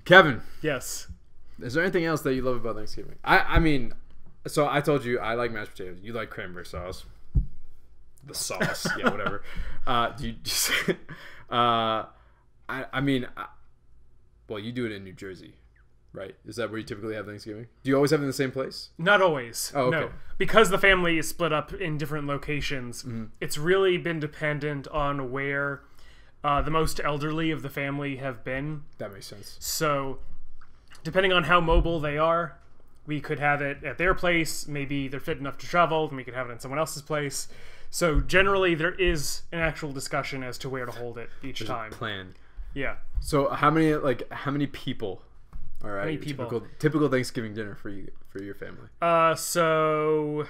Kevin, Yes. is there anything else that you love about Thanksgiving? I mean, so I told you I like mashed potatoes. You like cranberry sauce. The sauce, yeah, whatever. Do you just, I mean, well, you do it in New Jersey, right? Is that where you typically have Thanksgiving? Do you always have it in the same place? Not always. Oh, okay. No. Because the family is split up in different locations, it's really been dependent on where the most elderly of the family have been. That makes sense. So, depending on how mobile they are, we could have it at their place. Maybe they're fit enough to travel, and we could have it in someone else's place. So, generally, there is an actual discussion as to where to hold it each There's time. a plan. Yeah. So how many people are at your people? typical Thanksgiving dinner for your family? So,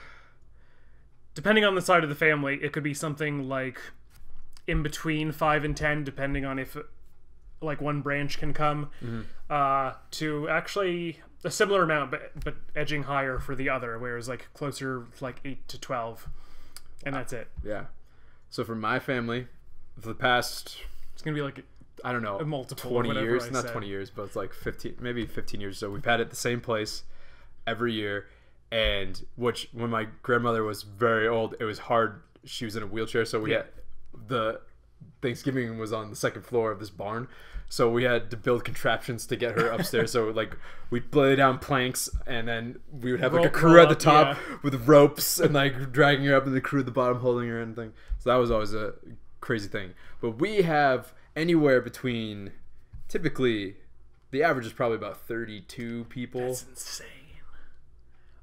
depending on the side of the family, it could be something like in between 5 and 10, depending on if like one branch can come, to actually a similar amount, but edging higher for the other, whereas like closer like 8 to 12, and that's it. Yeah. So for my family, for the past, It's gonna be like I don't know, a multiple 20 of whatever years, I not said. 20 years, but it's like 15, maybe 15 years. So we've had it at the same place every year. And which, when my grandmother was very old, it was hard. She was in a wheelchair. So we had the Thanksgiving was on the second floor of this barn. So we had to build contraptions to get her upstairs. So like we'd lay down planks, and then we would have like a Rope crew at the up, top yeah. with ropes and like dragging her up, and the crew at the bottom holding her and thing. So that was always a crazy thing. But we have anywhere between, typically, the average is probably about 32 people. That's insane.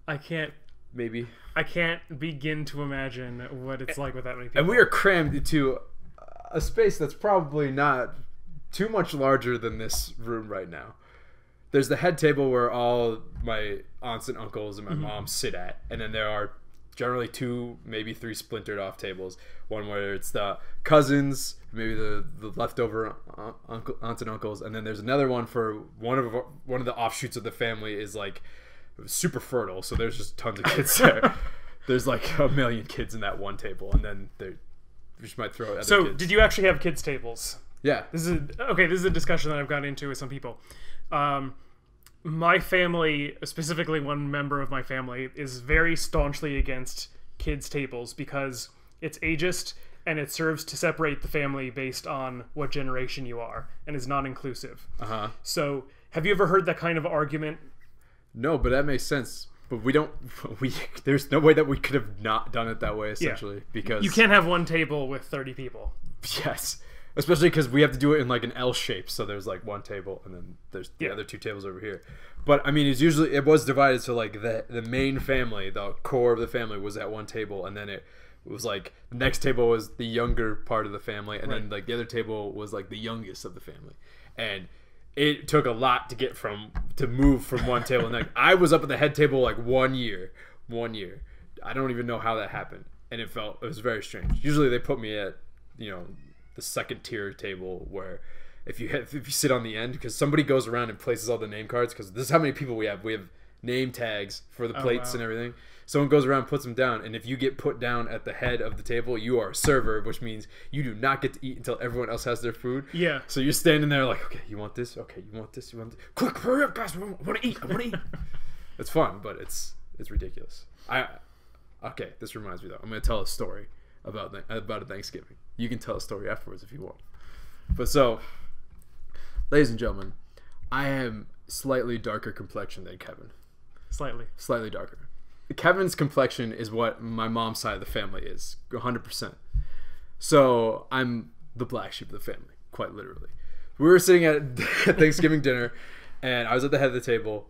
I can't begin to imagine what it's like with that many people. And we are crammed into a space that's probably not too much larger than this room right now. There's the head table where all my aunts and uncles and my mom sit at, and then there are generally 2, maybe 3 splintered off tables. One where it's the cousins, maybe the leftover aunts and uncles, and then there's another one for one of the offshoots of the family is like super fertile, so there's just tons of kids there. There's like a million kids in that one table, and then we just might throw other kids. Did you actually have kids tables? Yeah. This is a discussion that I've gotten into with some people. My family, specifically one member of my family, is very staunchly against kids tables because it's ageist and it serves to separate the family based on what generation you are and is non-inclusive. So have you ever heard that kind of argument? No, but that makes sense. But there's no way that we could have not done it that way, essentially, because You can't have one table with 30 people. Yes. Especially because we have to do it in like an L shape, so there's like one table and then there's the other 2 tables over here. But I mean, it was divided, so like the main family, the core of the family was at one table, and then it was like the next table was the younger part of the family, and then like the other table was like the youngest of the family, and it took a lot to move from one table. And like I was up at the head table like 1 year. I don't even know how that happened, and it was very strange. Usually they put me at the second tier table where if you sit on the end, because somebody goes around and places all the name cards, because this is how many people we have name tags for the plates and everything. Someone goes around, puts them down, and if you get put down at the head of the table, you are a server, which means you do not get to eat until everyone else has their food. Yeah. So you're standing there like, okay, you want this? Okay, you want this? You want this? Quick, hurry up, guys! I want to eat. It's fun, but it's ridiculous. Okay, this reminds me though. I'm gonna tell a story about a Thanksgiving. You can tell a story afterwards if you want. But so, ladies and gentlemen, I am slightly darker complexion than Kevin. Slightly darker. Kevin's complexion is what my mom's side of the family is, 100%. So I'm the black sheep of the family, quite literally. We were sitting at Thanksgiving dinner, and I was at the head of the table,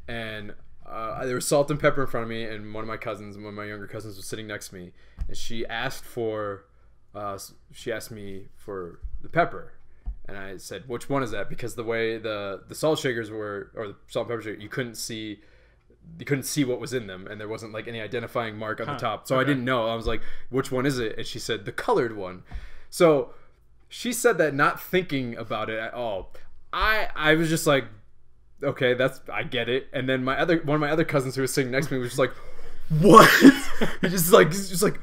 and there was salt and pepper in front of me, and one of my younger cousins was sitting next to me, and she asked me for the pepper, and I said, which one is that? Because the way the salt shakers were, or the salt and pepper shaker, you couldn't see what was in them, and there wasn't like any identifying mark on the top, so I didn't know. I was like, which one is it? And she said the colored one. So she said that not thinking about it at all. I was just like, okay, I get it. And then one of my other cousins who was sitting next to me was just like, what? He's just like,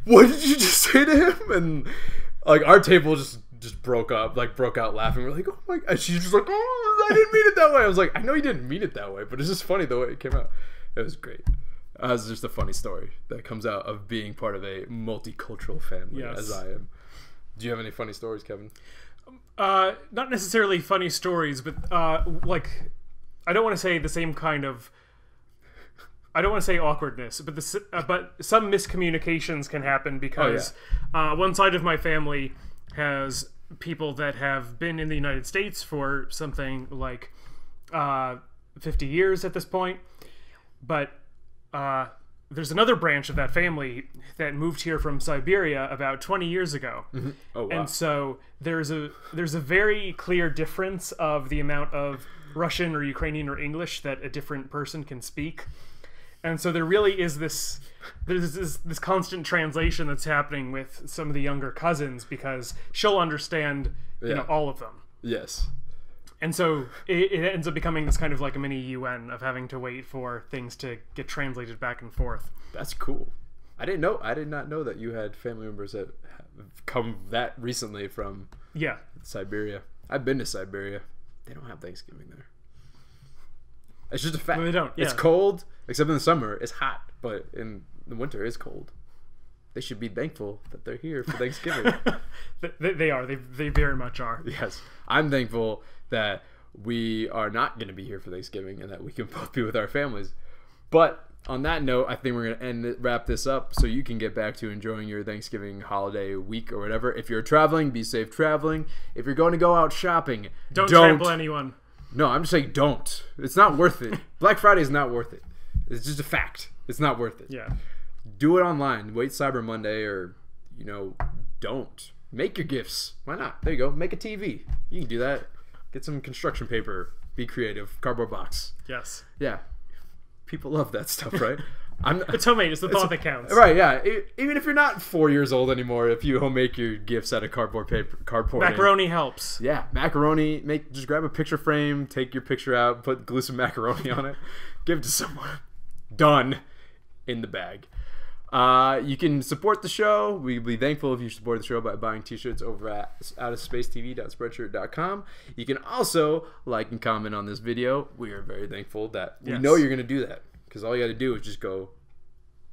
what did you just say to him? And like our table just just broke out laughing. We're like, oh my! And she's just like, oh, I didn't mean it that way. I was like, I know you didn't mean it that way, but it's just funny the way it came out. It was great. It was just a funny story that comes out of being part of a multicultural family, as I am. Do you have any funny stories, Kevin? Not necessarily funny stories, but like, I don't want to say the same kind of. I don't want to say awkwardness, but but some miscommunications can happen because one side of my family has people that have been in the United States for something like 50 years at this point, but there's another branch of that family that moved here from Siberia about 20 years ago. Mm-hmm. Oh, wow. And so there's a very clear difference of the amount of Russian or Ukrainian or English that a different person can speak. And so there really is this constant translation that's happening with some of the younger cousins because she'll understand you know, all of them. Yes. And so it ends up becoming this kind of like a mini UN of having to wait for things to get translated back and forth. That's cool. I did not know that you had family members that have come that recently from Siberia. I've been to Siberia. They don't have Thanksgiving there. It's just a fact. No, they don't. Yeah. It's cold, except in the summer. It's hot, but in the winter it's cold. They should be thankful that they're here for Thanksgiving. They are. They very much are. Yes. I'm thankful that we are not going to be here for Thanksgiving and that we can both be with our families. But on that note, I think we're going to wrap this up so you can get back to enjoying your Thanksgiving holiday week or whatever. If you're traveling, be safe traveling. If you're going to go out shopping, don't trample anyone. No, I'm just saying don't. It's not worth it. Black Friday is not worth it. It's just a fact. It's not worth it. Yeah. Do it online. Wait Cyber Monday or, don't. Make your gifts. Why not? There you go. Make a TV. You can do that. Get some construction paper. Be creative. Cardboard box. Yes. Yeah. People love that stuff, right? It's homemade. It's the thought that counts. Right, yeah. Even if you're not 4 years old anymore, if you homemake your gifts out of cardboard paper, macaroni helps. Yeah, macaroni. Just grab a picture frame, take your picture out, glue some macaroni on it, give it to someone. Done. In the bag. You can support the show. We'd be thankful if you support the show by buying t-shirts over at outofspacetv.spreadshirt.com. You can also like and comment on this video. We are very thankful that we know you're going to do that. Because all you got to do is just go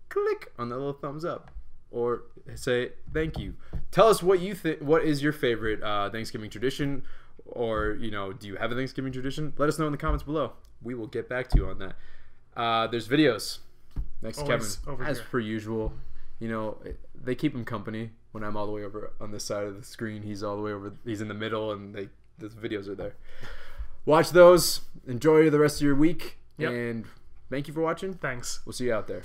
click on the little thumbs up or say thank you. Tell us what you think. What is your favorite Thanksgiving tradition? Or, do you have a Thanksgiving tradition? Let us know in the comments below. We will get back to you on that. There's videos. Next to Kevin, as per usual. They keep him company when I'm all the way over on this side of the screen. He's all the way over. He's in the middle, and the videos are there. Watch those. Enjoy the rest of your week. Yep. And thank you for watching. Thanks. We'll see you out there.